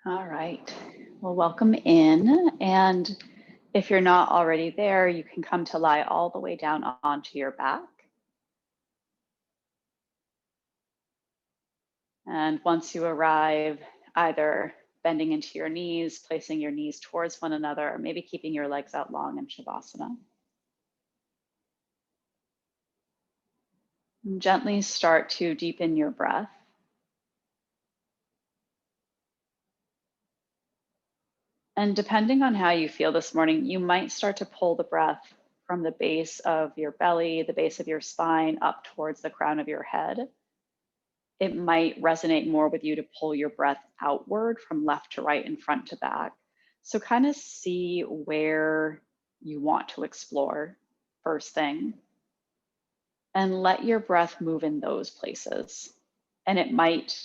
All right, well, welcome in. And if you're not already there, you can come to lie all the way down onto your back. And once you arrive, either bending into your knees, placing your knees towards one another, or maybe keeping your legs out long in Shavasana. And gently start to deepen your breath. And depending on how you feel this morning, you might start to pull the breath from the base of your belly, the base of your spine, up towards the crown of your head. It might resonate more with you to pull your breath outward from left to right and front to back. So kind of see where you want to explore first thing, and let your breath move in those places. And it might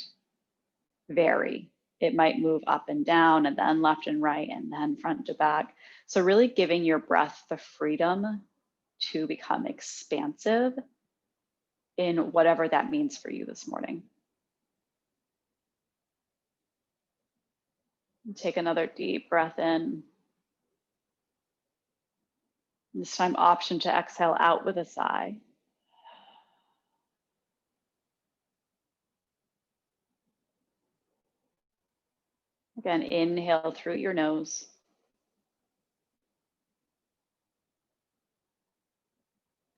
vary. It might move up and down and then left and right and then front to back. So really giving your breath the freedom to become expansive in whatever that means for you this morning. Take another deep breath in. This time, option to exhale out with a sigh. Again, inhale through your nose.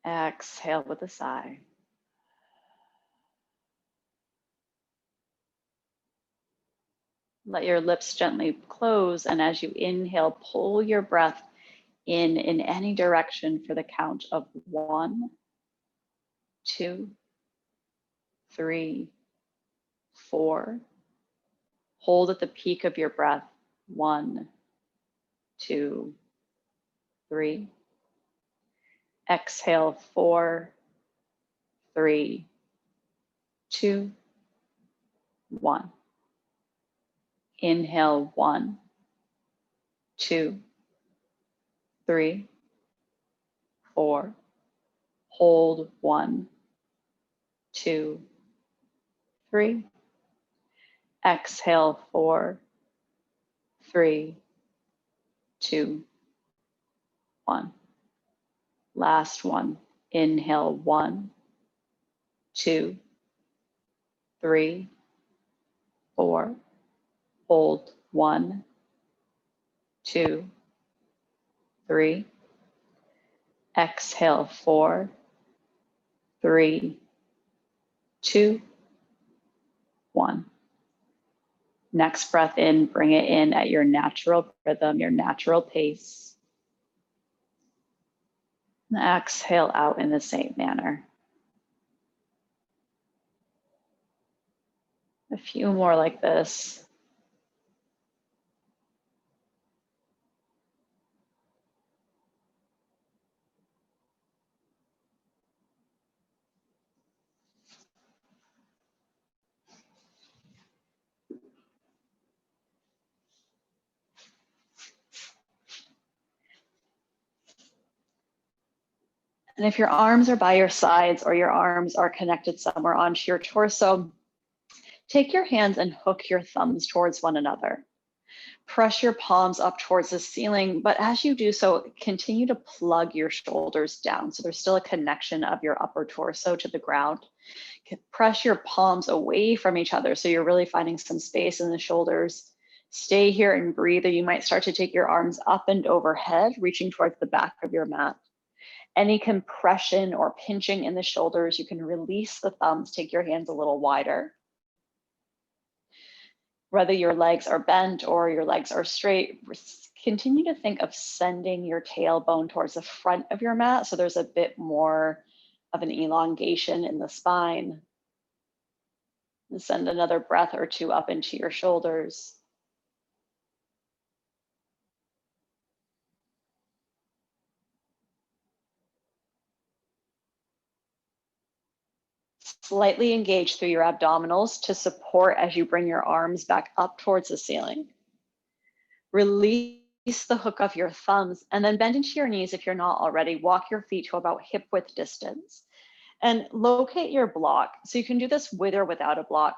Exhale with a sigh. Let your lips gently close, and as you inhale, pull your breath in any direction for the count of 1, 2, 3, 4. Hold at the peak of your breath. 1, 2, 3. Exhale 4, 3, 2, 1. Inhale 1, 2, 3, 4. Hold 1, 2, 3. Exhale 4, 3, 2, 1. Last one. Inhale 1, 2, 3, 4. Hold 1, 2, 3. Exhale 4, 3, 2, 1. Next breath in, bring it in at your natural rhythm, your natural pace. And exhale out in the same manner. A few more like this. And if your arms are by your sides or your arms are connected somewhere onto your torso, take your hands and hook your thumbs towards one another. Press your palms up towards the ceiling, but as you do so, continue to plug your shoulders down. So there's still a connection of your upper torso to the ground. Press your palms away from each other so you're really finding some space in the shoulders. Stay here and breathe, or you might start to take your arms up and overhead, reaching towards the back of your mat. Any compression or pinching in the shoulders, you can release the thumbs, take your hands a little wider. Whether your legs are bent or your legs are straight, continue to think of sending your tailbone towards the front of your mat so there's a bit more of an elongation in the spine. And send another breath or two up into your shoulders. Slightly engage through your abdominals to support as you bring your arms back up towards the ceiling. Release the hook of your thumbs and then bend into your knees if you're not already. Walk your feet to about hip width distance and locate your block. So you can do this with or without a block.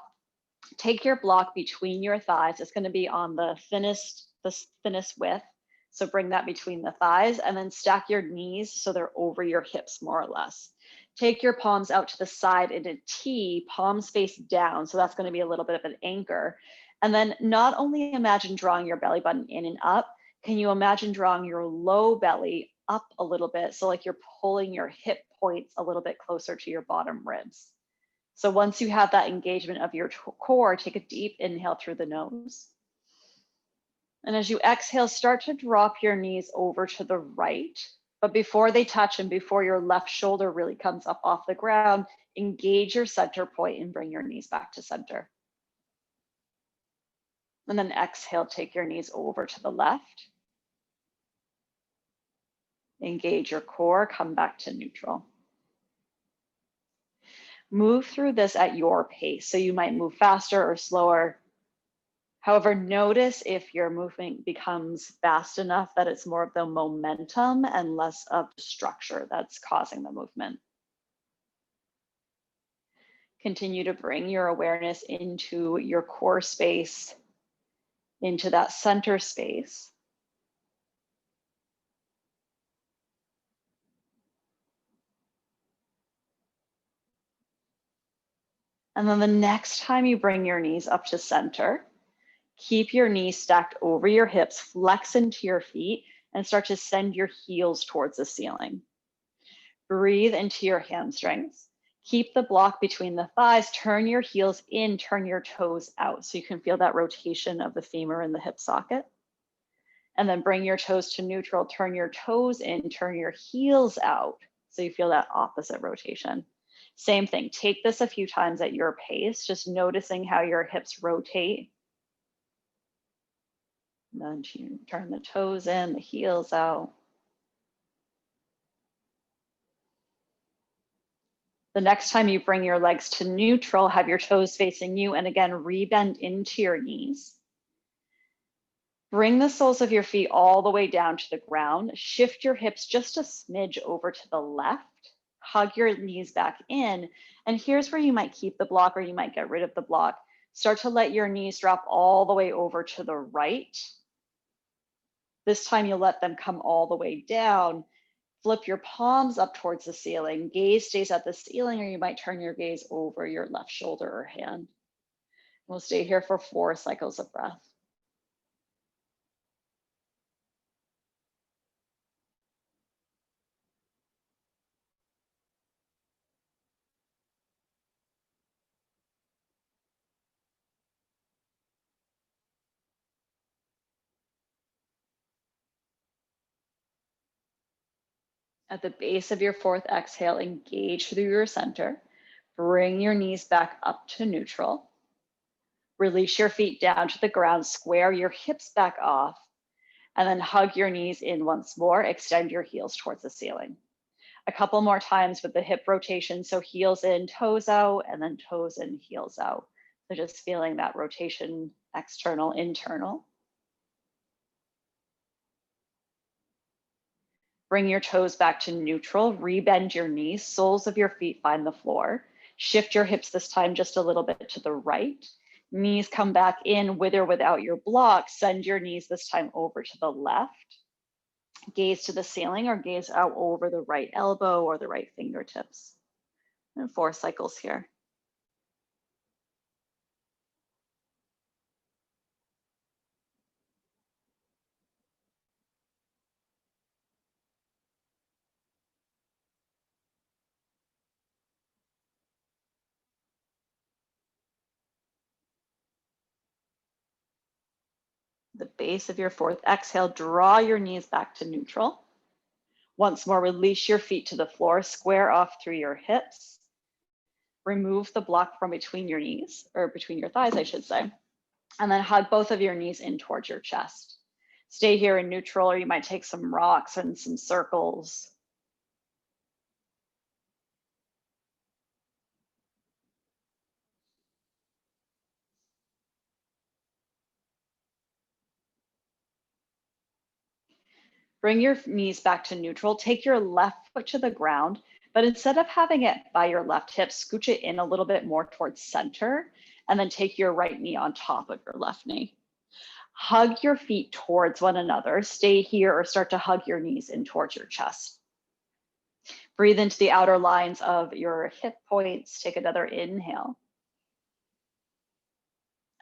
Take your block between your thighs. It's going to be on the thinnest width. So bring that between the thighs and then stack your knees so they're over your hips more or less. Take your palms out to the side in a T, palms face down. So that's going to be a little bit of an anchor. And then not only imagine drawing your belly button in and up, can you imagine drawing your low belly up a little bit? So like you're pulling your hip points a little bit closer to your bottom ribs. So once you have that engagement of your core, take a deep inhale through the nose. And as you exhale, start to drop your knees over to the right. But before they touch and before your left shoulder really comes up off the ground, engage your center point and bring your knees back to center. And then exhale, take your knees over to the left. Engage your core, come back to neutral. Move through this at your pace. So you might move faster or slower. However, notice if your movement becomes fast enough that it's more of the momentum and less of the structure that's causing the movement. Continue to bring your awareness into your core space, into that center space. And then the next time you bring your knees up to center, keep your knees stacked over your hips, flex into your feet, and start to send your heels towards the ceiling. Breathe into your hamstrings. Keep the block between the thighs, turn your heels in, turn your toes out so you can feel that rotation of the femur in the hip socket. And then bring your toes to neutral, turn your toes in, turn your heels out so you feel that opposite rotation. Same thing, take this a few times at your pace, just noticing how your hips rotate. And then you turn the toes in, the heels out. The next time you bring your legs to neutral, have your toes facing you, and again, rebend into your knees. Bring the soles of your feet all the way down to the ground. Shift your hips just a smidge over to the left. Hug your knees back in. And here's where you might keep the block or you might get rid of the block. Start to let your knees drop all the way over to the right. This time you'll let them come all the way down. Flip your palms up towards the ceiling. Gaze stays at the ceiling, or you might turn your gaze over your left shoulder or hand. We'll stay here for 4 cycles of breath. At the base of your 4th exhale, engage through your center. Bring your knees back up to neutral. Release your feet down to the ground, square your hips back off, and then hug your knees in once more. Extend your heels towards the ceiling. A couple more times with the hip rotation. So heels in, toes out, and then toes in, heels out. So just feeling that rotation, external, internal. Bring your toes back to neutral, rebend your knees, soles of your feet find the floor. Shift your hips this time just a little bit to the right. Knees come back in with or without your block. Send your knees this time over to the left. Gaze to the ceiling or gaze out over the right elbow or the right fingertips. And 4 cycles here. The base of your 4th exhale, draw your knees back to neutral. Once more, release your feet to the floor, square off through your hips. Remove the block from between your knees, or between your thighs, I should say. And then hug both of your knees in towards your chest. Stay here in neutral, or you might take some rocks and some circles. Bring your knees back to neutral. Take your left foot to the ground, but instead of having it by your left hip, scooch it in a little bit more towards center, And then take your right knee on top of your left knee. Hug your feet towards one another. Stay here or start to hug your knees in towards your chest. Breathe into the outer lines of your hip points. Take another inhale.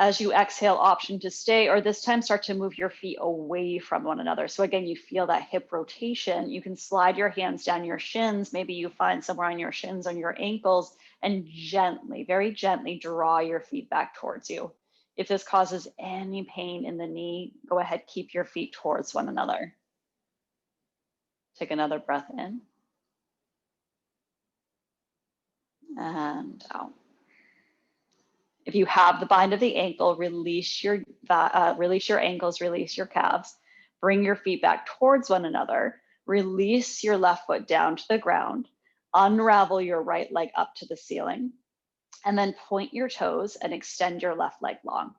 As you exhale, option to stay, or this time start to move your feet away from one another. So again, you feel that hip rotation. You can slide your hands down your shins. Maybe you find somewhere on your shins, on your ankles, and gently, very gently draw your feet back towards you. If this causes any pain in the knee, go ahead, keep your feet towards one another. Take another breath in and out. If you have the bind of the ankle, release your ankles, release your calves. Bring your feet back towards one another. Release your left foot down to the ground. Unravel your right leg up to the ceiling. And then point your toes and extend your left leg long.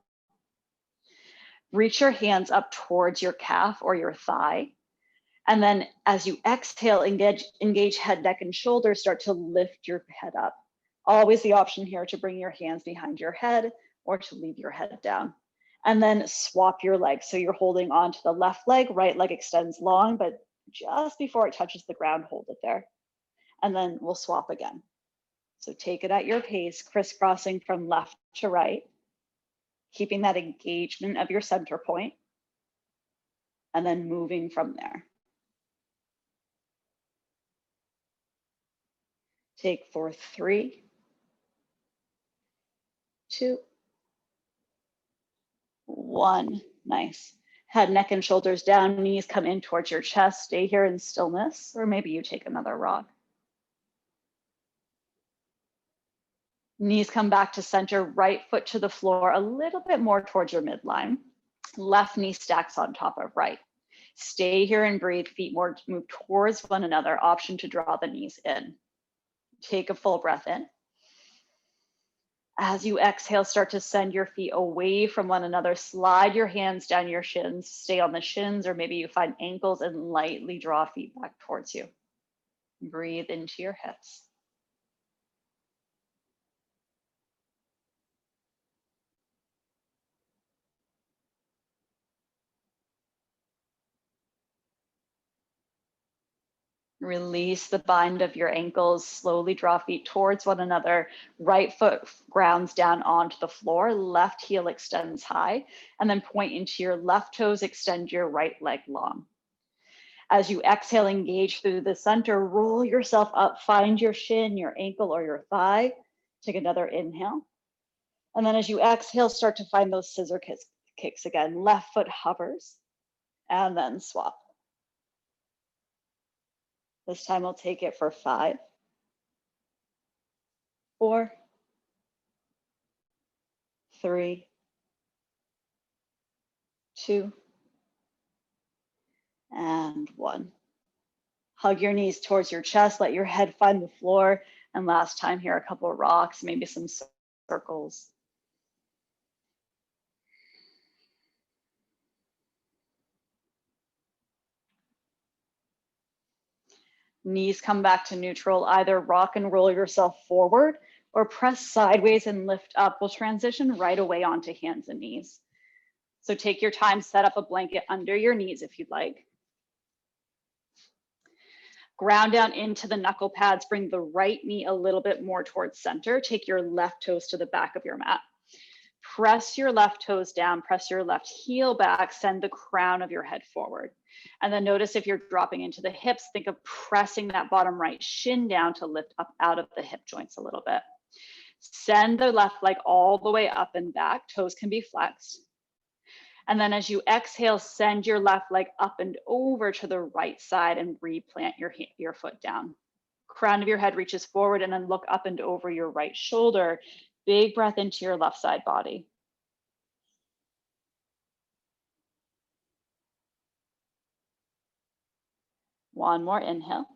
Reach your hands up towards your calf or your thigh. And then as you exhale, engage head, neck, and shoulders, start to lift your head up. Always the option here to bring your hands behind your head or to leave your head down. And then swap your legs. So you're holding on to the left leg, right leg extends long, but just before it touches the ground, hold it there. And then we'll swap again. So take it at your pace, crisscrossing from left to right, keeping that engagement of your center point, and then moving from there. Take for 3, 2, 1. Nice. Head, neck, and shoulders down, knees come in towards your chest. Stay here in stillness, or maybe you take another rock. Knees come back to center, right foot to the floor, a little bit more towards your midline. Left knee stacks on top of right. Stay here and breathe, feet more move towards one another, option to draw the knees in. Take a full breath in. As you exhale, start to send your feet away from one another. Slide your hands down your shins, stay on the shins, or maybe you find ankles and lightly draw feet back towards you. Breathe into your hips. Release the bind of your ankles, slowly draw feet towards one another. Right foot grounds down onto the floor, left heel extends high, and then point into your left toes, extend your right leg long. As you exhale, engage through the center, roll yourself up, find your shin, your ankle, or your thigh. Take another inhale. And then as you exhale, start to find those scissor kicks again. Left foot hovers, and then swap. This time we'll take it for 5, 4, 3, 2, and 1. Hug your knees towards your chest, let your head find the floor. And last time here, a couple of rocks, maybe some circles. Knees come back to neutral. Either rock and roll yourself forward or press sideways and lift up. We'll transition right away onto hands and knees. So take your time, set up a blanket under your knees if you'd like. Ground down into the knuckle pads, bring the right knee a little bit more towards center. Take your left toes to the back of your mat. Press your left toes down, press your left heel back, send the crown of your head forward. And then notice if you're dropping into the hips, think of pressing that bottom right shin down to lift up out of the hip joints a little bit. Send the left leg all the way up and back, toes can be flexed. And then as you exhale, send your left leg up and over to the right side and replant your foot down. Crown of your head reaches forward and then look up and over your right shoulder. Big breath into your left side body. One more inhale.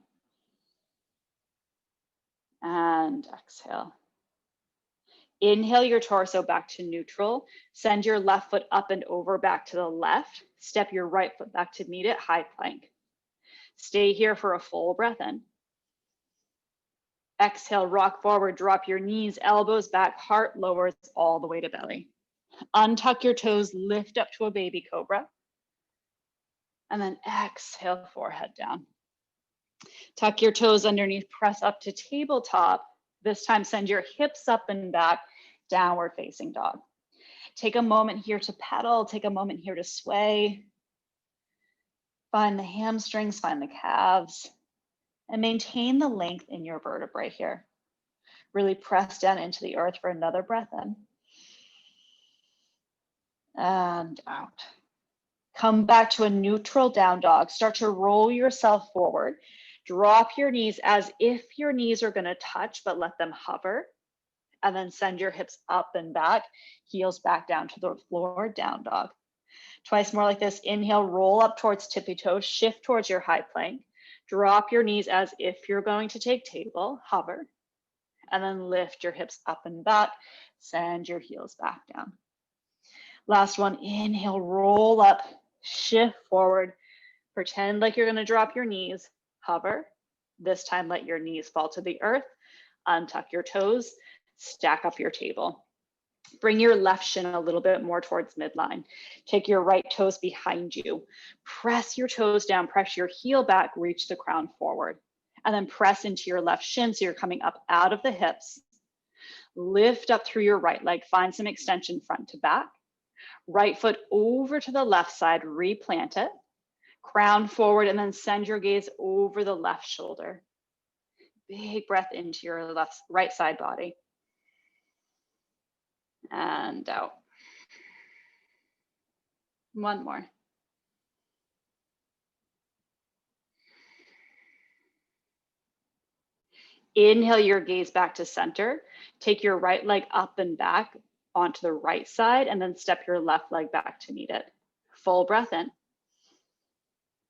And exhale. Inhale your torso back to neutral. Send your left foot up and over back to the left. Step your right foot back to meet it, high plank. Stay here for a full breath in. Exhale, rock forward, drop your knees, elbows back, heart lowers all the way to belly. Untuck your toes, lift up to a baby cobra. And then exhale, forehead down. Tuck your toes underneath, press up to tabletop. This time, send your hips up and back, downward facing dog. Take a moment here to pedal, take a moment here to sway. Find the hamstrings, find the calves, and maintain the length in your vertebrae here. Really press down into the earth for another breath in. And out. Come back to a neutral down dog. Start to roll yourself forward. Drop your knees as if your knees are going to touch, but let them hover. And then send your hips up and back, heels back down to the floor, down dog. Twice more like this. Inhale, roll up towards tippy toes, shift towards your high plank. Drop your knees as if you're going to take table, hover. And then lift your hips up and back, send your heels back down. Last one, inhale, roll up, shift forward, pretend like you're gonna drop your knees, hover. This time, let your knees fall to the earth, untuck your toes, stack up your table. Bring your left shin a little bit more towards midline. Take your right toes behind you. Press your toes down, press your heel back, reach the crown forward. And then press into your left shin so you're coming up out of the hips. Lift up through your right leg, find some extension front to back. Right foot over to the left side, replant it. Crown forward and then send your gaze over the left shoulder. Big breath into your right side body. And out. One more. Inhale your gaze back to center. Take your right leg up and back onto the right side and then step your left leg back to meet it. Full breath in.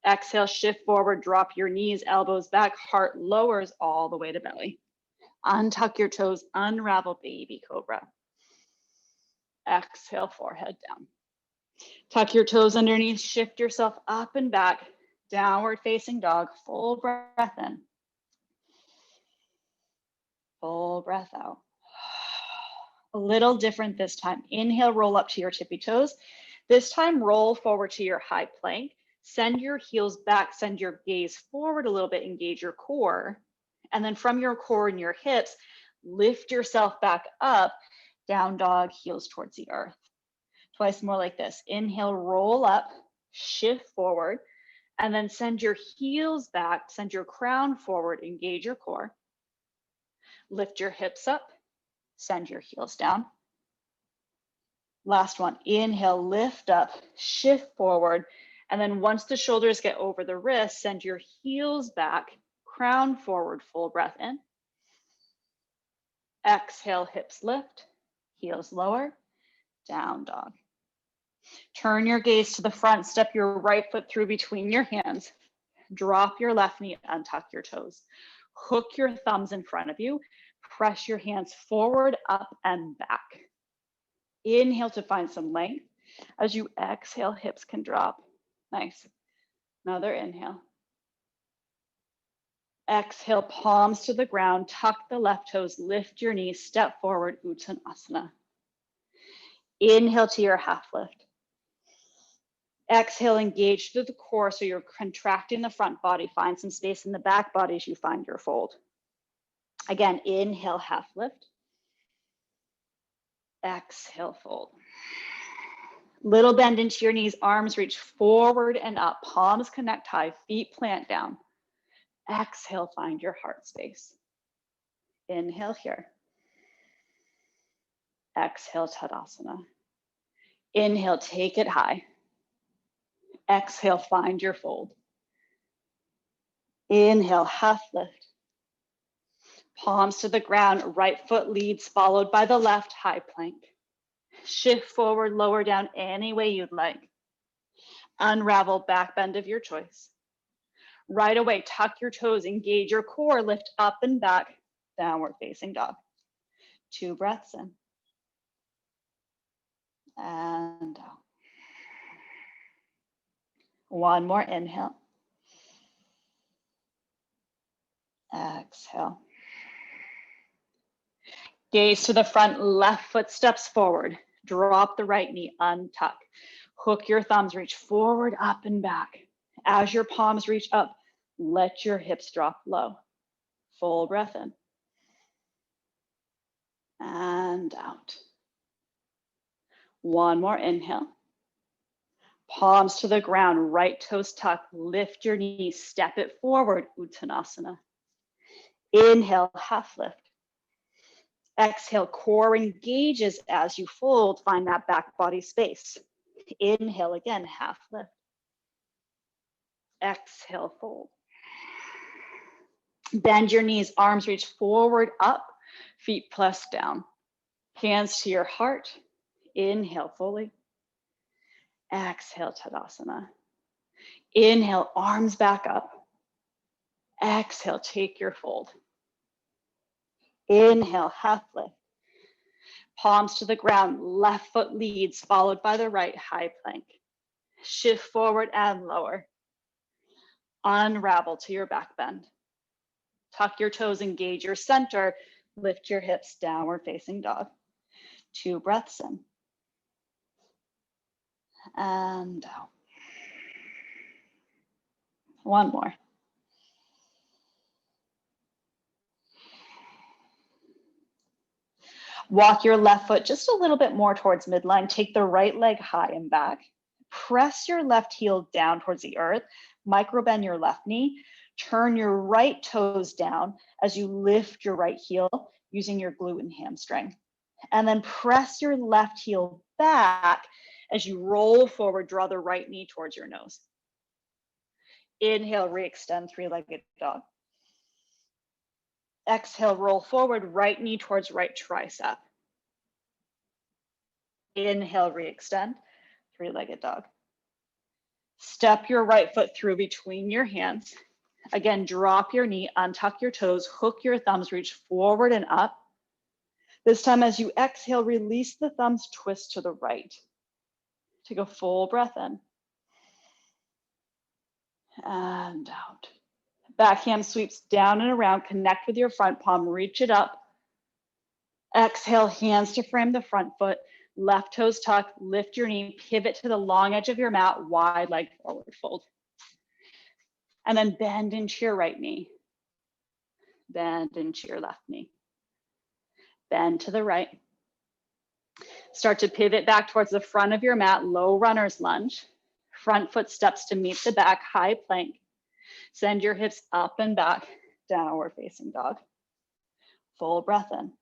Exhale, shift forward, drop your knees, elbows back, heart lowers all the way to belly. Untuck your toes, unravel baby cobra. Exhale, forehead down. Tuck your toes underneath, shift yourself up and back, downward facing dog, full breath in. Full breath out. A little different this time. Inhale, roll up to your tippy toes. This time, roll forward to your high plank. Send your heels back, send your gaze forward a little bit, engage your core. And then from your core and your hips, lift yourself back up, down dog, heels towards the earth. Twice more like this. Inhale, roll up, shift forward, and then send your heels back, send your crown forward, engage your core. Lift your hips up, send your heels down. Last one, inhale, lift up, shift forward, and then once the shoulders get over the wrists, send your heels back, crown forward, full breath in. Exhale, hips lift, heels lower, down dog. Turn your gaze to the front, step your right foot through between your hands. Drop your left knee, untuck your toes. Hook your thumbs in front of you. Press your hands forward, up, and back. Inhale to find some length. As you exhale, hips can drop. Nice. Another inhale. Exhale, palms to the ground. Tuck the left toes, lift your knees, step forward, Uttanasana. Inhale to your half lift. Exhale, engage through the core so you're contracting the front body. Find some space in the back body as you find your fold. Again, inhale, half lift. Exhale, fold. Little bend into your knees, arms reach forward and up, palms connect high, feet plant down. Exhale, find your heart space. Inhale here. Exhale, Tadasana. Inhale, take it high. Exhale, find your fold. Inhale, half lift. Palms to the ground, right foot leads, followed by the left high plank. Shift forward, lower down any way you'd like. Unravel back bend of your choice. Right away, tuck your toes, engage your core, lift up and back, downward facing dog. 2 breaths in. And out. One more inhale. Exhale. Gaze to the front, left foot steps forward. Drop the right knee, untuck. Hook your thumbs, reach forward, up and back. As your palms reach up, let your hips drop low. Full breath in. And out. One more inhale. Palms to the ground, right toes tuck, lift your knees, step it forward, Uttanasana. Inhale, half lift. Exhale, core engages as you fold, find that back body space. Inhale again, half lift. Exhale, fold. Bend your knees, arms reach forward, up, feet press down. Hands to your heart. Inhale fully. Exhale, Tadasana. Inhale, arms back up. Exhale, take your fold. Inhale, half lift. Palms to the ground, left foot leads, followed by the right, high plank. Shift forward and lower. Unravel to your back bend. Tuck your toes, engage your center. Lift your hips, downward facing dog. 2 breaths in. And out. One more. Walk your left foot just a little bit more towards midline. Take the right leg high and back. Press your left heel down towards the earth. Micro bend your left knee. Turn your right toes down as you lift your right heel using your glute and hamstring. And then press your left heel back as you roll forward, draw the right knee towards your nose. Inhale, re-extend, 3-legged dog. Exhale, roll forward, right knee towards right tricep. Inhale, re-extend, 3-legged dog. Step your right foot through between your hands. Again, drop your knee, untuck your toes, hook your thumbs, reach forward and up. This time as you exhale, release the thumbs, twist to the right. Take a full breath in. And out. Back hand sweeps down and around, connect with your front palm, reach it up. Exhale, hands to frame the front foot, left toes tuck, lift your knee, pivot to the long edge of your mat, wide leg forward fold. And then bend into your right knee. Bend into your left knee. Bend to the right. Start to pivot back towards the front of your mat, low runner's lunge. Front foot steps to meet the back, high plank. Send your hips up and back, downward facing dog. Full breath in.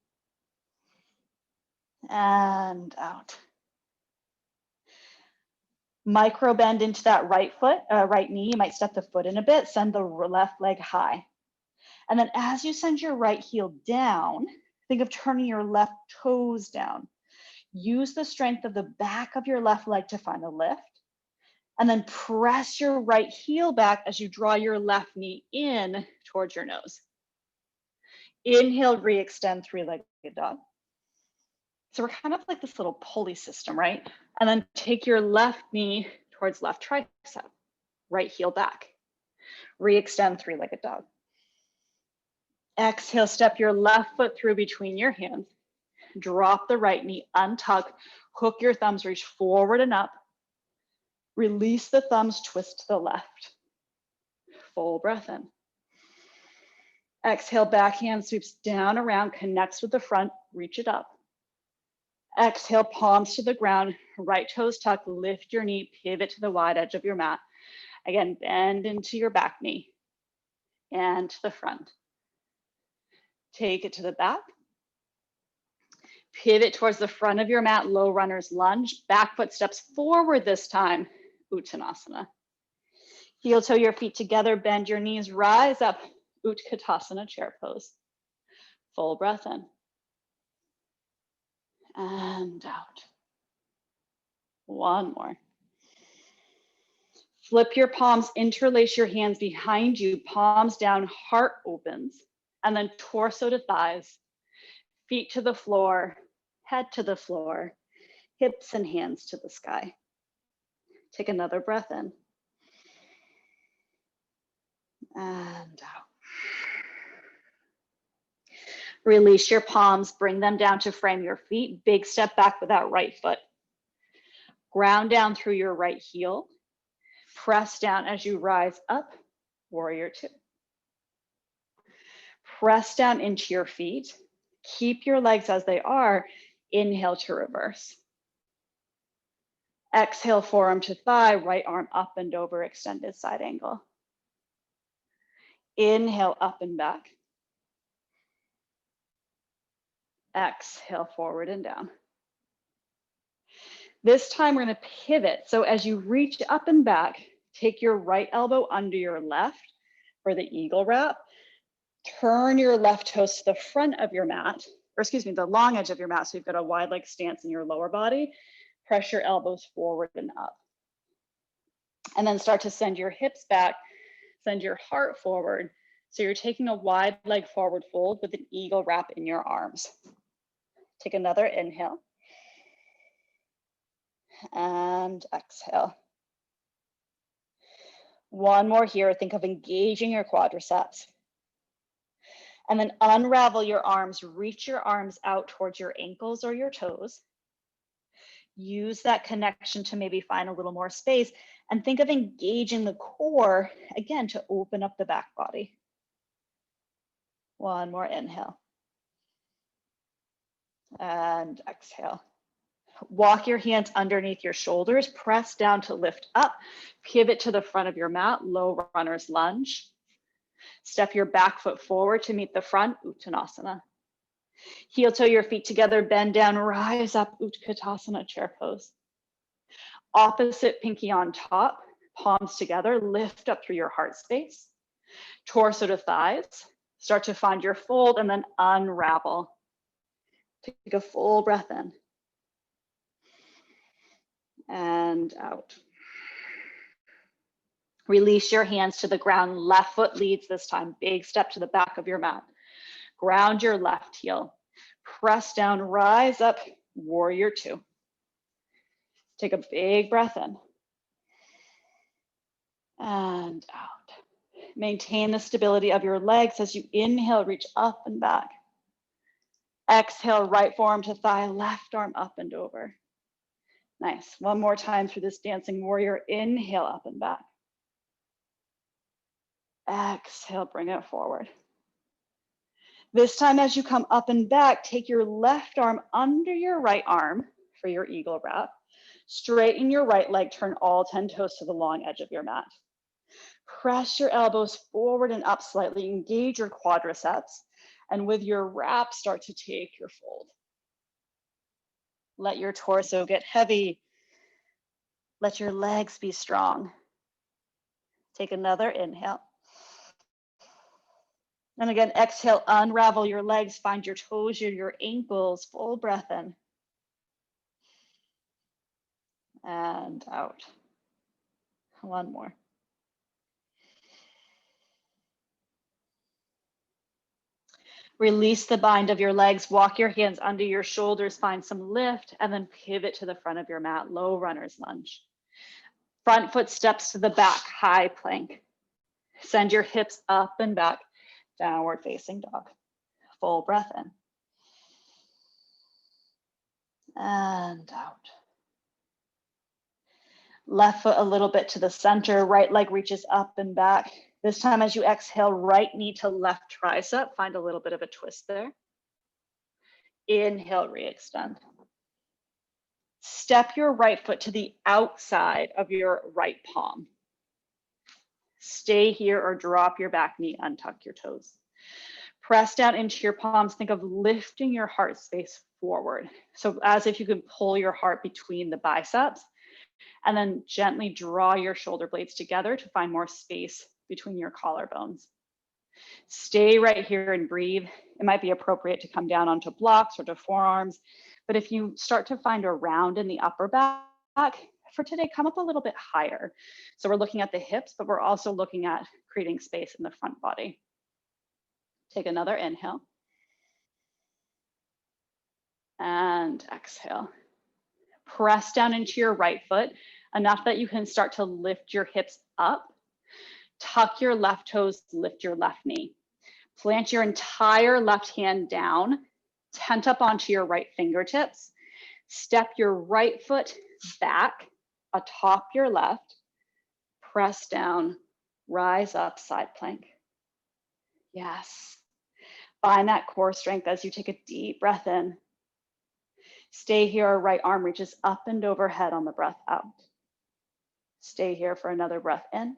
And out. Micro bend into that right foot, right knee. You might step the foot in a bit, send the left leg high. And then as you send your right heel down, think of turning your left toes down. Use the strength of the back of your left leg to find a lift. And then press your right heel back as you draw your left knee in towards your nose. Inhale, re-extend, 3-legged dog. So we're kind of like this little pulley system, right? And then take your left knee towards left tricep, right heel back. Re-extend, 3-legged dog. Exhale, step your left foot through between your hands. Drop the right knee, untuck, hook your thumbs, reach forward and up. Release the thumbs, twist to the left. Full breath in. Exhale, back hand sweeps down, around, connects with the front, reach it up. Exhale, palms to the ground, right toes tuck, lift your knee, pivot to the wide edge of your mat. Again, bend into your back knee and to the front. Take it to the back. Pivot towards the front of your mat, low runner's lunge. Back foot steps forward this time, Uttanasana. Heel toe your feet together, bend your knees, rise up, Utkatasana, chair pose. Full breath in. And out. One more. Flip your palms, interlace your hands behind you, palms down, heart opens, and then torso to thighs, feet to the floor, head to the floor, hips and hands to the sky. Take another breath in. And out. Release your palms, bring them down to frame your feet. Big step back with that right foot. Ground down through your right heel. Press down as you rise up, warrior two. Press down into your feet. Keep your legs as they are. Inhale to reverse. Exhale, forearm to thigh, right arm up and over, extended side angle. Inhale, up and back. Exhale, forward and down. This time we're going to pivot. So as you reach up and back, take your right elbow under your left for the eagle wrap. Turn your left toes to the front of your mat, or excuse me, the long edge of your mat. So you've got a wide leg stance in your lower body. Press your elbows forward and up. And then start to send your hips back, send your heart forward. So you're taking a wide leg forward fold with an eagle wrap in your arms. Take another inhale. And exhale. One more here. Think of engaging your quadriceps. And then unravel your arms. Reach your arms out towards your ankles or your toes. Use that connection to maybe find a little more space. And think of engaging the core, again, to open up the back body. One more inhale. And exhale. Walk your hands underneath your shoulders, press down to lift up, pivot to the front of your mat, low runner's lunge. Step your back foot forward to meet the front, Uttanasana. Heel toe your feet together, bend down, rise up, Utkatasana, chair pose. Opposite pinky on top, palms together, lift up through your heart space. Torso to thighs, start to find your fold and then unravel. Take a full breath in. And out. Release your hands to the ground. Left foot leads this time. Big step to the back of your mat. Ground your left heel. Press down, rise up, warrior two. Take a big breath in. And out. Maintain the stability of your legs as you inhale, reach up and back. Exhale, right forearm to thigh, left arm up and over. Nice. One more time through this dancing warrior. Inhale, up and back. Exhale, bring it forward. This time as you come up and back, take your left arm under your right arm for your eagle wrap. Straighten your right leg, turn all 10 toes to the long edge of your mat. Press your elbows forward and up slightly, engage your quadriceps, and with your wrap, start to take your fold. Let your torso get heavy. Let your legs be strong. Take another inhale. And again, exhale, unravel your legs, find your toes, your ankles, full breath in. And out. One more. Release the bind of your legs, walk your hands under your shoulders, find some lift, and then pivot to the front of your mat, low runner's lunge. Front foot steps to the back, high plank. Send your hips up and back, downward facing dog. Full breath in. And out. Left foot a little bit to the center, right leg reaches up and back. This time as you exhale, right knee to left tricep, find a little bit of a twist there. Inhale, re-extend. Step your right foot to the outside of your right palm. Stay here or drop your back knee, untuck your toes. Press down into your palms, think of lifting your heart space forward. So as if you can pull your heart between the biceps, and then gently draw your shoulder blades together to find more space between your collarbones. Stay right here and breathe. It might be appropriate to come down onto blocks or to forearms, but if you start to find a round in the upper back, for today, come up a little bit higher. So we're looking at the hips, but we're also looking at creating space in the front body. Take another inhale. And exhale. Press down into your right foot, enough that you can start to lift your hips up. Tuck your left toes, lift your left knee. Plant your entire left hand down, tent up onto your right fingertips. Step your right foot back atop your left, press down, rise up, side plank. Yes. Find that core strength as you take a deep breath in. Stay here, right arm reaches up and overhead on the breath out. Stay here for another breath in.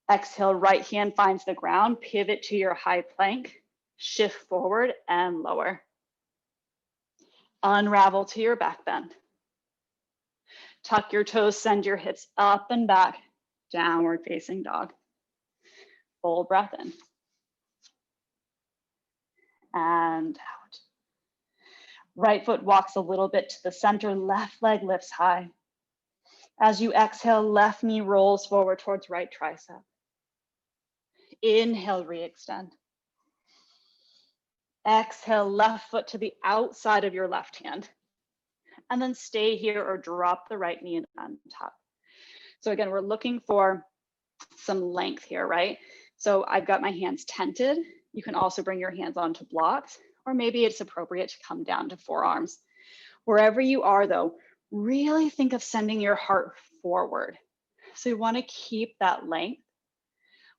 Exhale, right hand finds the ground, pivot to your high plank, shift forward and lower. Unravel to your back bend. Tuck your toes, send your hips up and back, downward facing dog. Full breath in. And out. Right foot walks a little bit to the center, left leg lifts high. As you exhale, left knee rolls forward towards right tricep. Inhale, re-extend. Exhale, left foot to the outside of your left hand. And then stay here or drop the right knee on top. So again, we're looking for some length here, right? So I've got my hands tented. You can also bring your hands onto blocks, or maybe it's appropriate to come down to forearms. Wherever you are though, really think of sending your heart forward. So you want to keep that length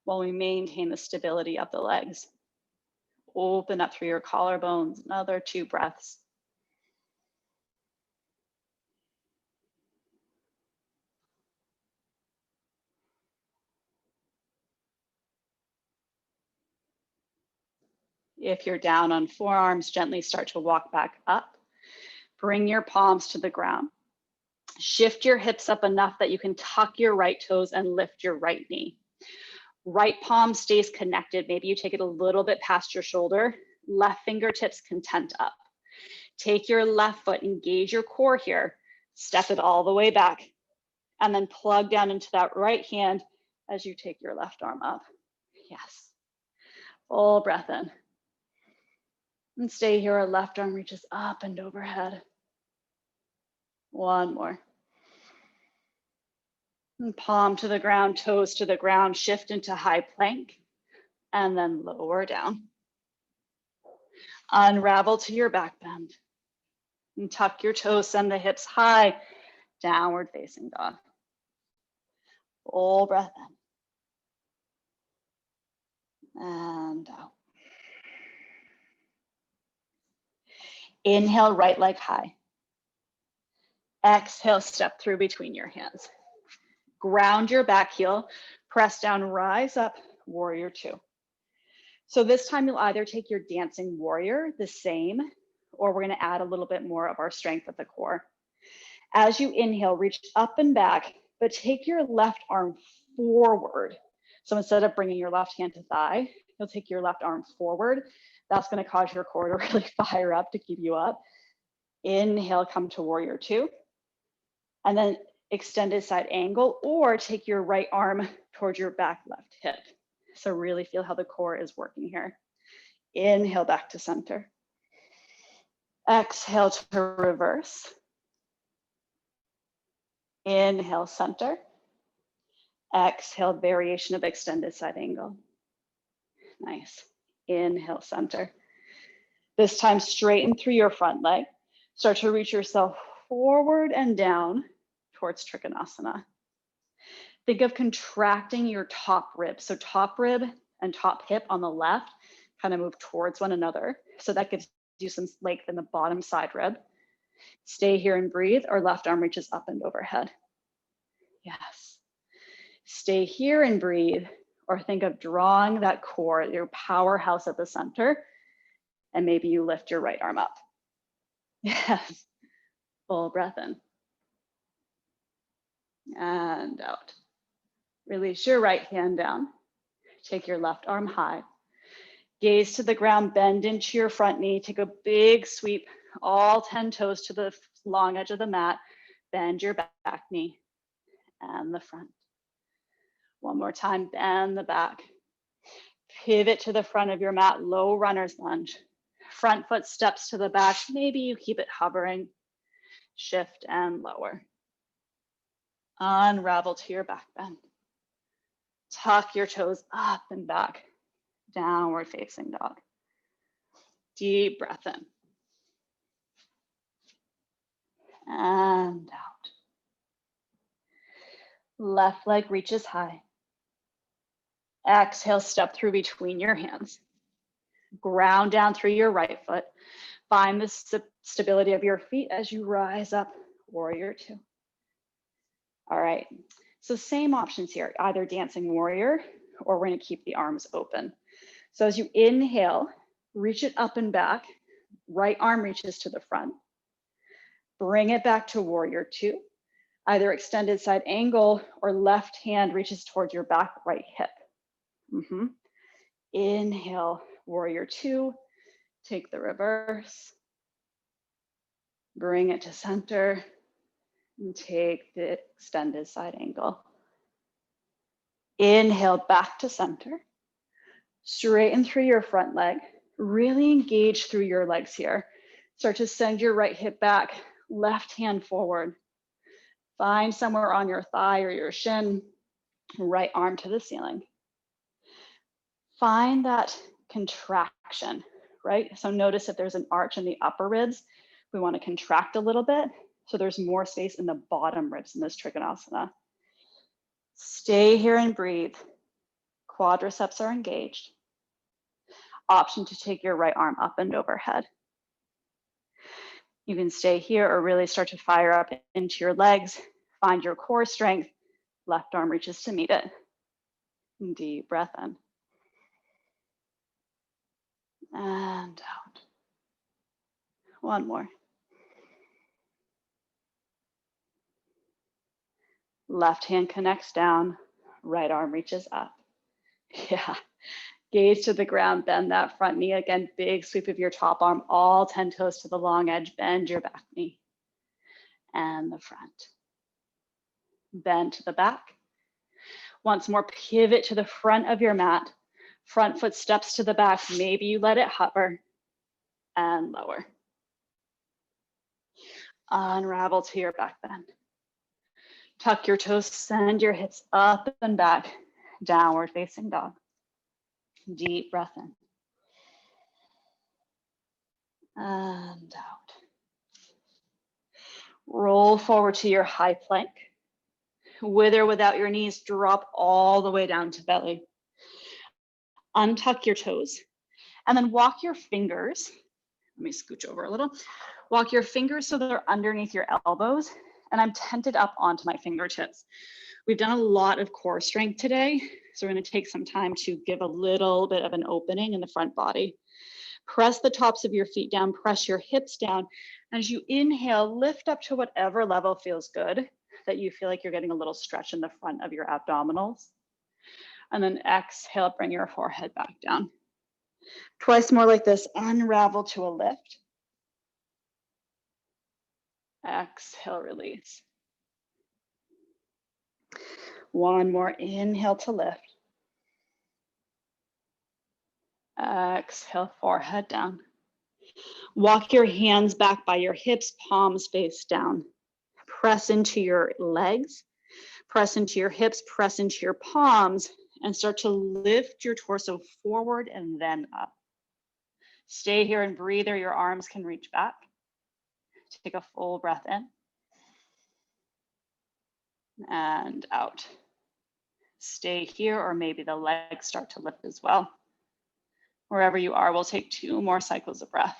while we maintain the stability of the legs. Open up through your collarbones, another 2 breaths. If you're down on forearms, gently start to walk back up. Bring your palms to the ground. Shift your hips up enough that you can tuck your right toes and lift your right knee. Right palm stays connected. Maybe you take it a little bit past your shoulder. Left fingertips can tent up. Take your left foot, engage your core here. Step it all the way back. And then plug down into that right hand as you take your left arm up. Yes. Full breath in. And stay here, our left arm reaches up and overhead. One more. And palm to the ground, toes to the ground, shift into high plank, and then lower down. Unravel to your back bend. And tuck your toes, send the hips high, downward facing dog. Full breath in. And out. Inhale, right leg high. Exhale, step through between your hands. Ground your back heel, press down, rise up, warrior 2. So this time you'll either take your dancing warrior, the same, or we're gonna add a little bit more of our strength at the core. As you inhale, reach up and back, but take your left arm forward. So instead of bringing your left hand to thigh, you'll take your left arm forward. That's gonna cause your core to really fire up to keep you up. Inhale, come to warrior 2. And then extended side angle, or take your right arm towards your back left hip. So really feel how the core is working here. Inhale back to center. Exhale to reverse. Inhale, center. Exhale, variation of extended side angle. Nice. Inhale, center. This time straighten through your front leg. Start to reach yourself forward and down towards Trikonasana. Think of contracting your top rib. So top rib and top hip on the left kind of move towards one another. So that gives you some length in the bottom side rib. Stay here and breathe, or left arm reaches up and overhead. Yes. Stay here and breathe, or think of drawing that core, your powerhouse at the center, and maybe you lift your right arm up. Yes. Full breath in. And out. Release your right hand down. Take your left arm high. Gaze to the ground, bend into your front knee. Take a big sweep, all 10 toes to the long edge of the mat. Bend your back knee and the front. One more time, bend the back. Pivot to the front of your mat, low runner's lunge. Front foot steps to the back. Maybe you keep it hovering. Shift and lower. Unravel to your back bend. Tuck your toes up and back. downward facing dog. Deep breath in. And out. Left leg reaches high. Exhale, step through between your hands. Ground down through your right foot. Find the stability of your feet as you rise up, warrior two. All right, so same options here, either dancing warrior or we're gonna keep the arms open. So as you inhale, reach it up and back, right arm reaches to the front. Bring it back to warrior two, either extended side angle or left hand reaches towards your back right hip. Inhale, warrior two, take the reverse, bring it to center, and take the extended side angle. Inhale, back to center. Straighten through your front leg. Really engage through your legs here. Start to send your right hip back, left hand forward. Find somewhere on your thigh or your shin, right arm to the ceiling. Find that contraction, right? So notice if there's an arch in the upper ribs, we want to contract a little bit so there's more space in the bottom ribs in this Trikonasana. Stay here and breathe. Quadriceps are engaged. Option to take your right arm up and overhead. You can stay here or really start to fire up into your legs. Find your core strength. Left arm reaches to meet it. Deep breath in. And out. One more. Left hand connects down, right arm reaches up. Yeah, gaze to the ground, bend that front knee. Again, big sweep of your top arm, all 10 toes to the long edge, bend your back knee. And the front. Bend to the back. Once more, pivot to the front of your mat. Front foot steps to the back. Maybe you let it hover and lower. Unravel to your back bend. Tuck your toes, send your hips up and back, downward facing dog. Deep breath in. And out. Roll forward to your high plank. With or without your knees, drop all the way down to belly. Untuck your toes. And then walk your fingers. Let me scooch over a little. Walk your fingers so they're underneath your elbows. And I'm tented up onto my fingertips. We've done a lot of core strength today. So we're going to take some time to give a little bit of an opening in the front body. Press the tops of your feet down, press your hips down. As you inhale, lift up to whatever level feels good, that you feel like you're getting a little stretch in the front of your abdominals. And then exhale, bring your forehead back down. Twice more like this, unravel to a lift. Exhale, release. One more, inhale to lift. Exhale, forehead down. Walk your hands back by your hips, palms face down. Press into your legs, press into your hips, press into your palms, and start to lift your torso forward and then up. Stay here and breathe, or your arms can reach back. Take a full breath in and out. Stay here, or maybe the legs start to lift as well. Wherever you are, we'll take 2 more cycles of breath.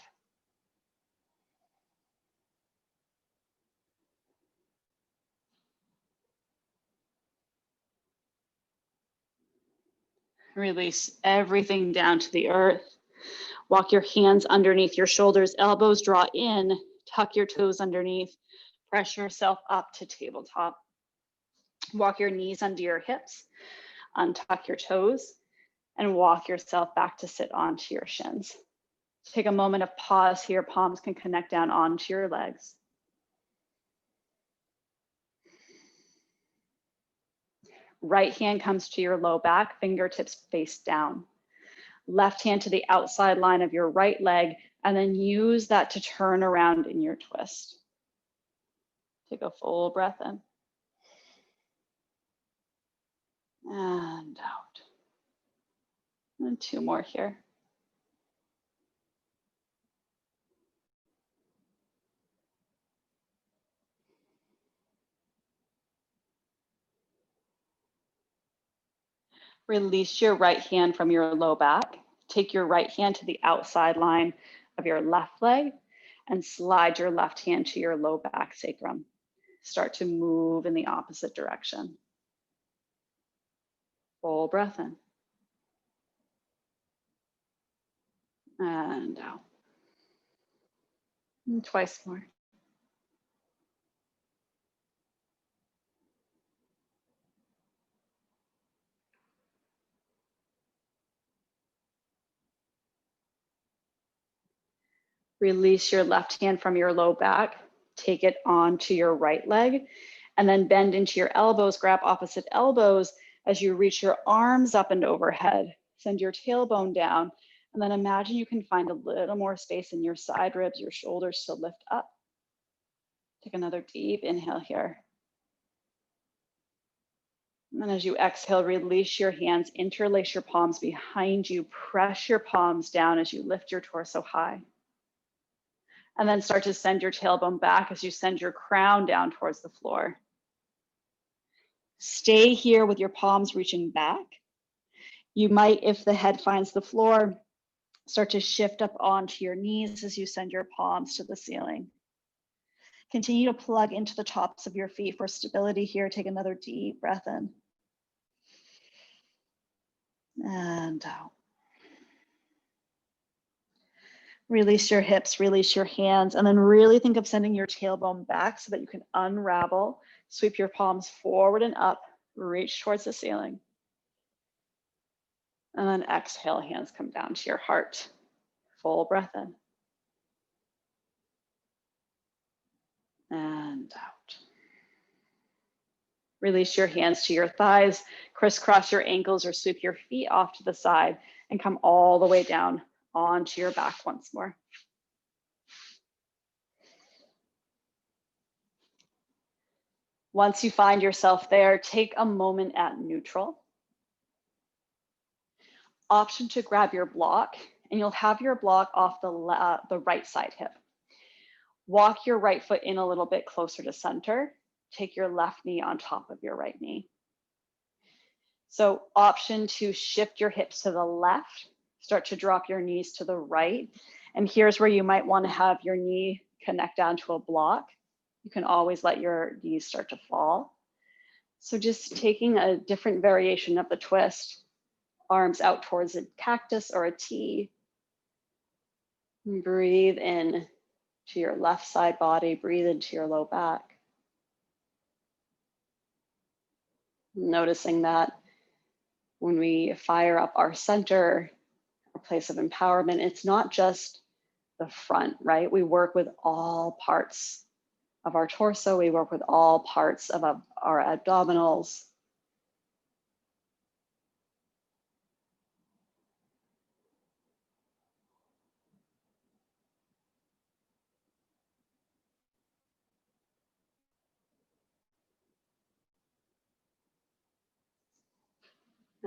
Release everything down to the earth. Walk your hands underneath your shoulders, elbows draw in, tuck your toes underneath, press yourself up to tabletop. Walk your knees under your hips, untuck your toes, and walk yourself back to sit onto your shins. Take a moment of pause here. Palms can connect down onto your legs. Right hand comes to your low back, fingertips face down. Left hand to the outside line of your right leg, and then use that to turn around in your twist. Take a full breath in. And out. And And 2 more here. Release your right hand from your low back. Take your right hand to the outside line of your left leg and slide your left hand to your low back sacrum. Start to move in the opposite direction. Full breath in. And out. And twice more. Release your left hand from your low back. Take it onto your right leg and then bend into your elbows. Grab opposite elbows as you reach your arms up and overhead. Send your tailbone down and then imagine you can find a little more space in your side ribs, your shoulders to lift up. Take another deep inhale here. And then as you exhale, release your hands, interlace your palms behind you, press your palms down as you lift your torso high. And then start to send your tailbone back as you send your crown down towards the floor. Stay here with your palms reaching back. You might, if the head finds the floor, start to shift up onto your knees as you send your palms to the ceiling. Continue to plug into the tops of your feet for stability here. Take another deep breath in. And out. Release your hips, release your hands, and then really think of sending your tailbone back so that you can unravel. Sweep your palms forward and up, reach towards the ceiling. And then exhale, hands come down to your heart. Full breath in. And out. Release your hands to your thighs, crisscross your ankles or sweep your feet off to the side and come all the way down onto your back once more. Once you find yourself there, take a moment at neutral. Option to grab your block, and you'll have your block off the right side hip. Walk your right foot in a little bit closer to center. Take your left knee on top of your right knee. So option to shift your hips to the left, start to drop your knees to the right. And here's where you might want to have your knee connect down to a block. You can always let your knees start to fall. So just taking a different variation of the twist, arms out towards a cactus or a T. Breathe in to your left side body, breathe into your low back. Noticing that when we fire up our center, our place of empowerment, it's not just the front, right? We work with all parts of our torso. We work with all parts of our abdominals.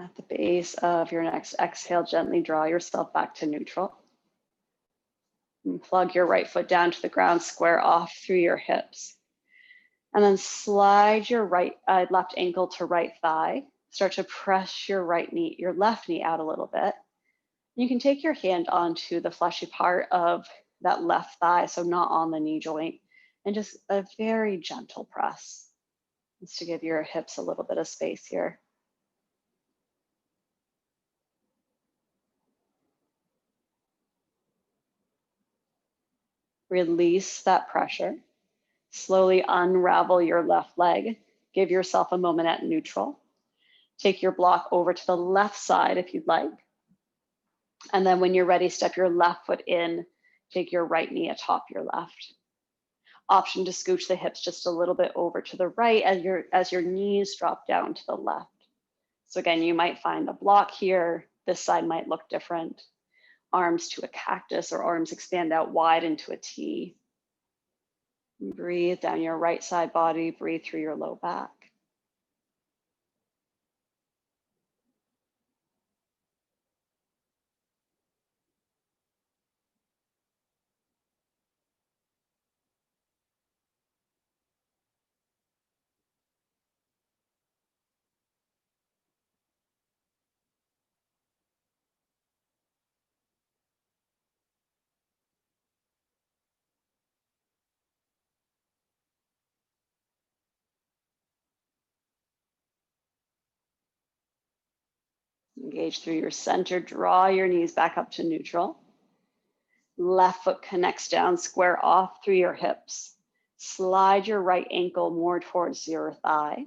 At the base of your next exhale, gently draw yourself back to neutral. And plug your right foot down to the ground, square off through your hips. And then slide your left ankle to right thigh. Start to press your left knee out a little bit. You can take your hand onto the fleshy part of that left thigh, so not on the knee joint, and just a very gentle press, just to give your hips a little bit of space here. Release that pressure. Slowly unravel your left leg. Give yourself a moment at neutral. Take your block over to the left side if you'd like. And then when you're ready, step your left foot in. Take your right knee atop your left. Option to scooch the hips just a little bit over to the right as your knees drop down to the left. So again, you might find a block here. This side might look different. Arms to a cactus or arms expand out wide into a T. Breathe down your right side body, breathe through your low back. Engage through your center, draw your knees back up to neutral. Left foot connects down, square off through your hips. Slide your right ankle more towards your thigh.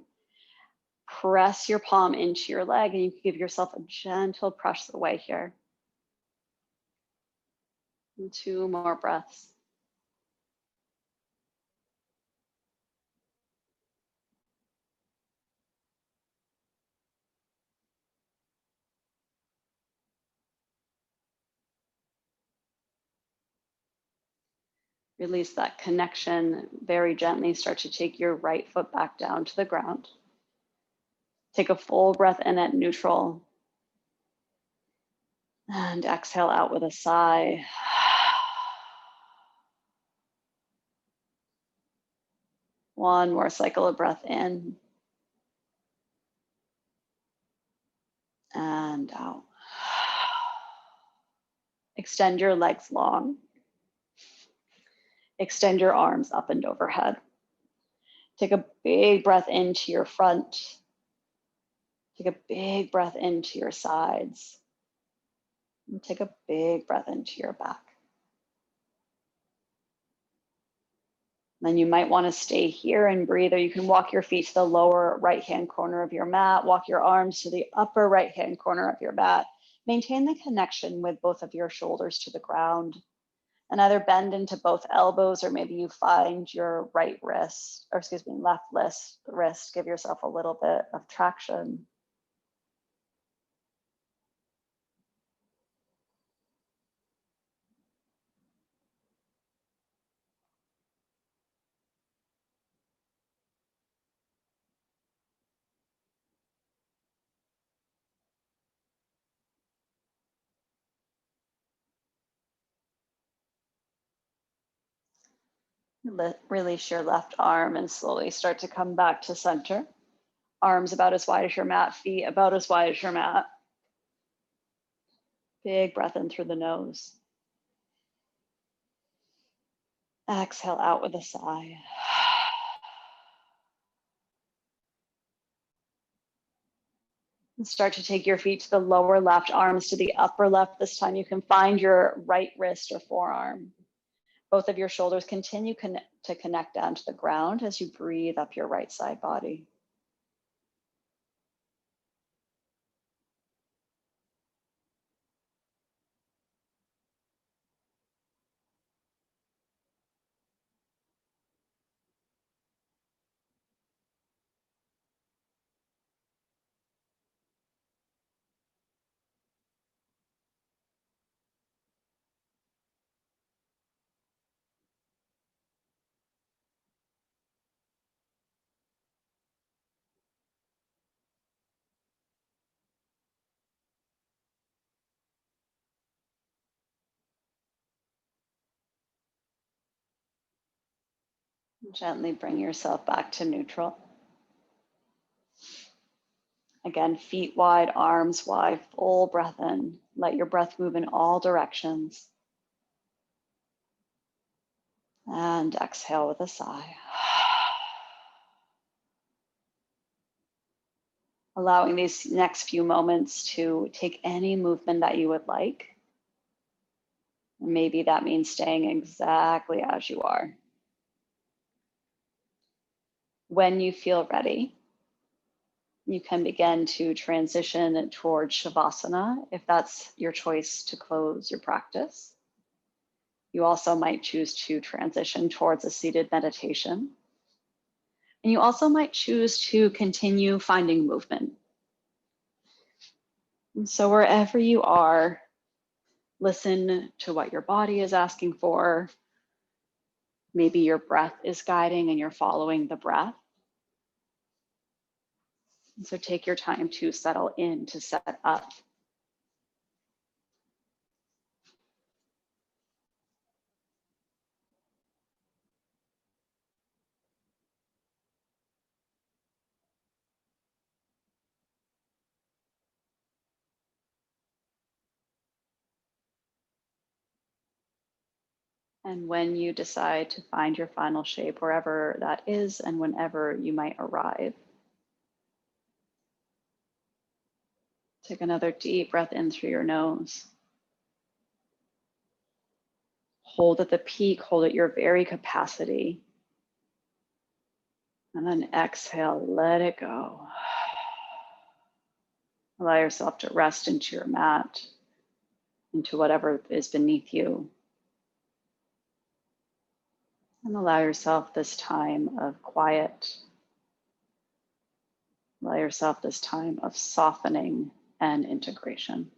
Press your palm into your leg, and you can give yourself a gentle press away here. And 2 more breaths. Release that connection. Very gently start to take your right foot back down to the ground. Take a full breath in at neutral. And exhale out with a sigh. One more cycle of breath in. And out. Extend your legs long. Extend your arms up and overhead. Take a big breath into your front. Take a big breath into your sides. And take a big breath into your back. Then you might want to stay here and breathe, or you can walk your feet to the lower right-hand corner of your mat, walk your arms to the upper right-hand corner of your mat. Maintain the connection with both of your shoulders to the ground, and either bend into both elbows, or maybe you find your right wrist, or excuse me, left wrist, give yourself a little bit of traction. Release your left arm and slowly start to come back to center. Arms about as wide as your mat, feet about as wide as your mat. Big breath in through the nose. Exhale out with a sigh. And start to take your feet to the lower left, arms to the upper left. This time you can find your right wrist or forearm. Both of your shoulders continue to connect down to the ground as you breathe up your right side body. Gently bring yourself back to neutral. Again, feet wide, arms wide, full breath in. Let your breath move in all directions. And exhale with a sigh. Allowing these next few moments to take any movement that you would like. Maybe that means staying exactly as you are. When you feel ready, you can begin to transition towards Shavasana if that's your choice to close your practice. You also might choose to transition towards a seated meditation. And you also might choose to continue finding movement. And so wherever you are, listen to what your body is asking for. Maybe your breath is guiding and you're following the breath. And so take your time to settle in, to set up. And when you decide to find your final shape, wherever that is and whenever you might arrive, Take another deep breath in through your nose. Hold at the peak, hold at your very capacity. And then exhale, let it go. Allow yourself to rest into your mat, into whatever is beneath you. And allow yourself this time of quiet. Allow yourself this time of softening and integration.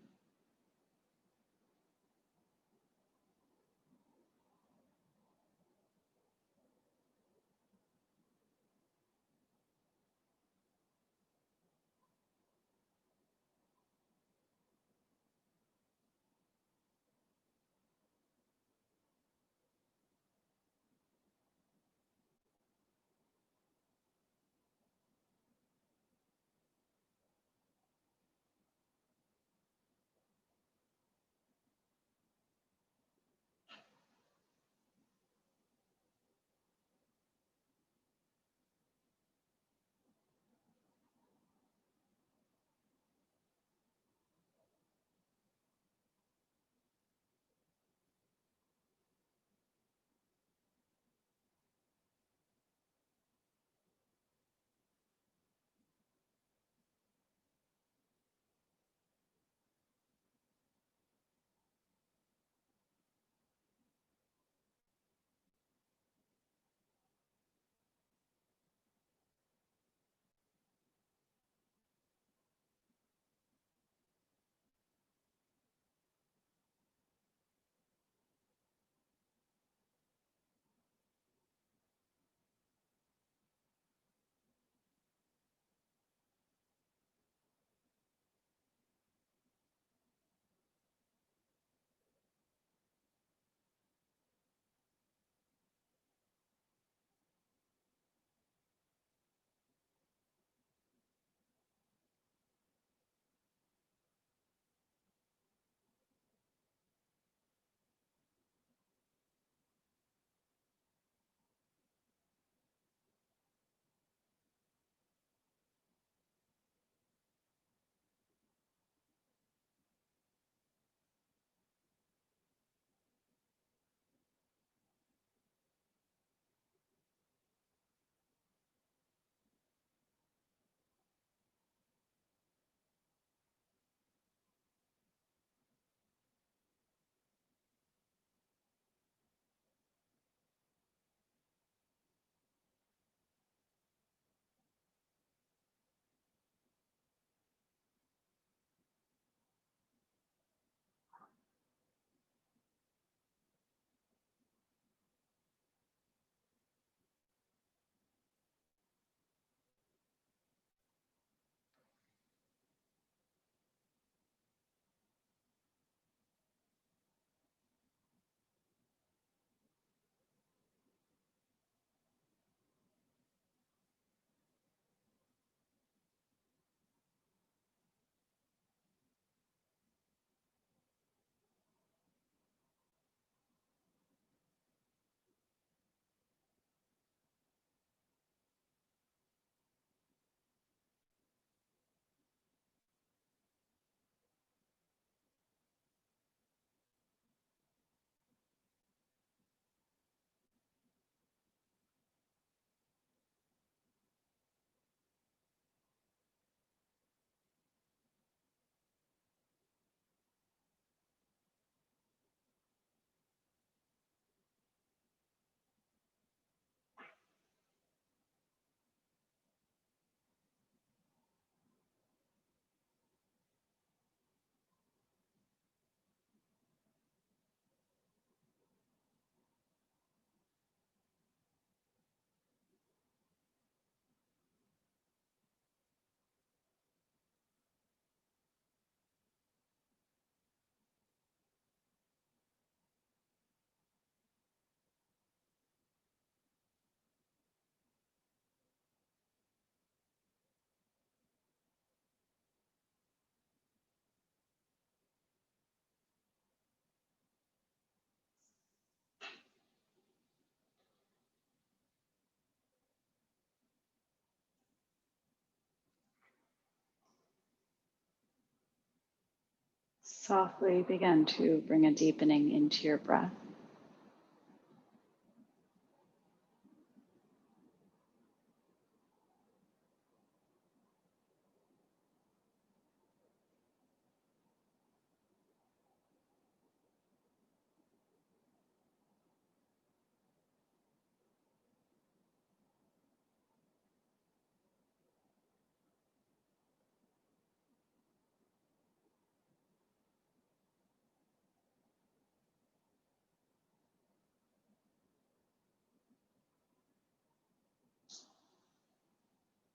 Softly begin to bring a deepening into your breath.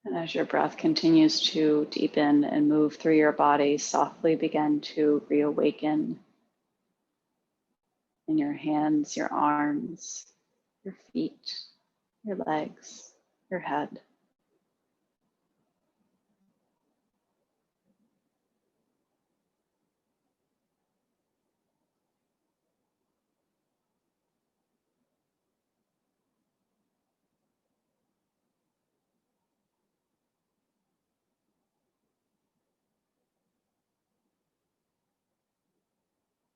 And as your breath continues to deepen and move through your body, softly begin to reawaken in your hands, your arms, your feet, your legs, your head.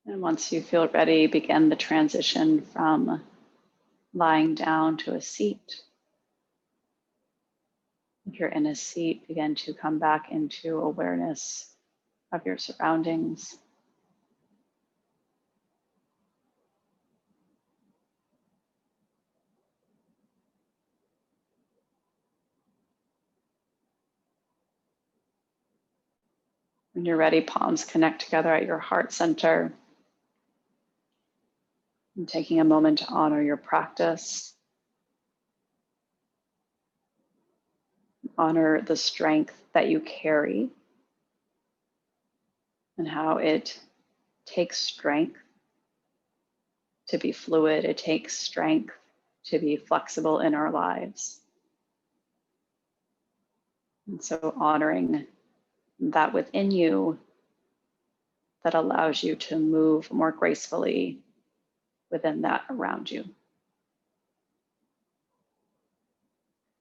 And once you feel ready, begin the transition from lying down to a seat. If you're in a seat, begin to come back into awareness of your surroundings. When you're ready, palms connect together at your heart center. And taking a moment to honor your practice, honor the strength that you carry and how it takes strength to be fluid. It takes strength to be flexible in our lives. And so honoring that within you that allows you to move more gracefully within that around you.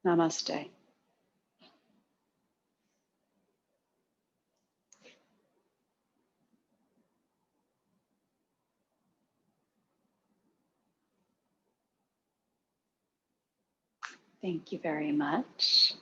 Namaste. Thank you very much.